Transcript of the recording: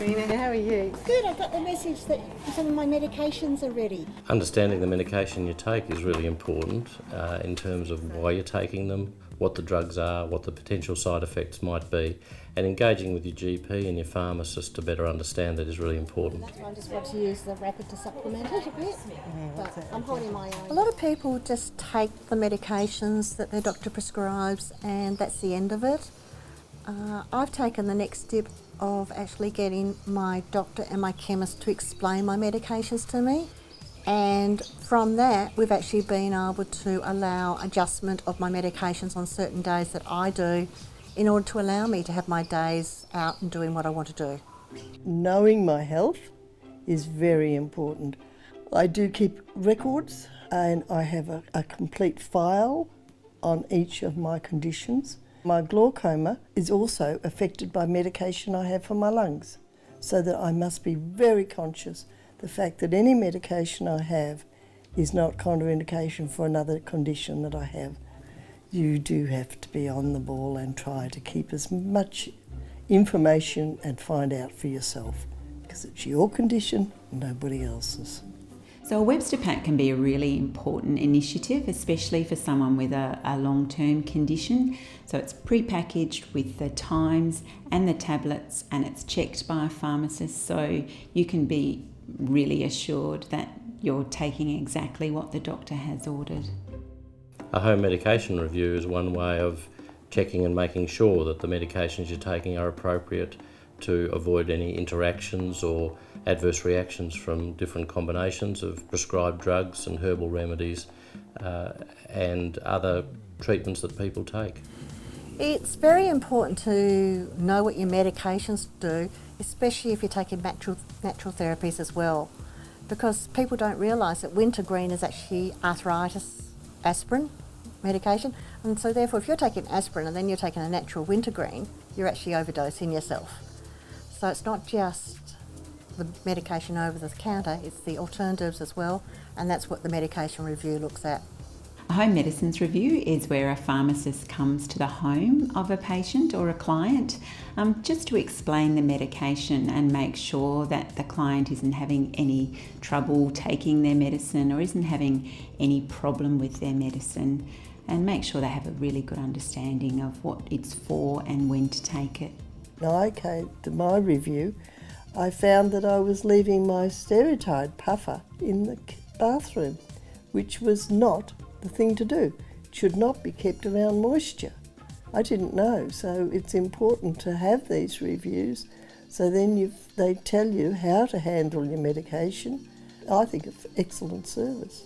Petrina. How are you? Good, I got the message that some of my medications are ready. Understanding the medication you take is really important in terms of why you're taking them, what the drugs are, what the potential side effects might be, and engaging with your GP and your pharmacist to better understand that is really important. That's why I just want to use the rapid to supplement it a bit, but I'm holding my own. A lot of people just take the medications that their doctor prescribes and that's the end of it. I've taken the next step of actually getting my doctor and my chemist to explain my medications to me. And from that, we've actually been able to allow adjustment of my medications on certain days that I do in order to allow me to have my days out and doing what I want to do. Knowing my health is very important. I do keep records and I have a complete file on each of my conditions. My glaucoma is also affected by medication I have for my lungs, so that I must be very conscious the fact that any medication I have is not contraindication for another condition that I have. You do have to be on the ball and try to keep as much information and find out for yourself, because it's your condition, nobody else's. So a Webster-pak can be a really important initiative, especially for someone with a long-term condition. So it's pre-packaged with the times and the tablets, and it's checked by a pharmacist, so you can be really assured that you're taking exactly what the doctor has ordered. A home medication review is one way of checking and making sure that the medications you're taking are appropriate to avoid any interactions or adverse reactions from different combinations of prescribed drugs and herbal remedies and other treatments that people take. It's very important to know what your medications do, especially if you're taking natural therapies as well, because people don't realise that wintergreen is actually arthritis aspirin medication, and so therefore if you're taking aspirin and then you're taking a natural wintergreen, you're actually overdosing yourself. So it's not just the medication over the counter, it's the alternatives as well, and that's what the medication review looks at. A home medicines review is where a pharmacist comes to the home of a patient or a client just to explain the medication and make sure that the client isn't having any trouble taking their medicine or isn't having any problem with their medicine, and make sure they have a really good understanding of what it's for and when to take it. When I came to my review, I found that I was leaving my steroid puffer in the bathroom, which was not the thing to do. It should not be kept around moisture. I didn't know, so it's important to have these reviews, so then they tell you how to handle your medication. I think it's excellent service.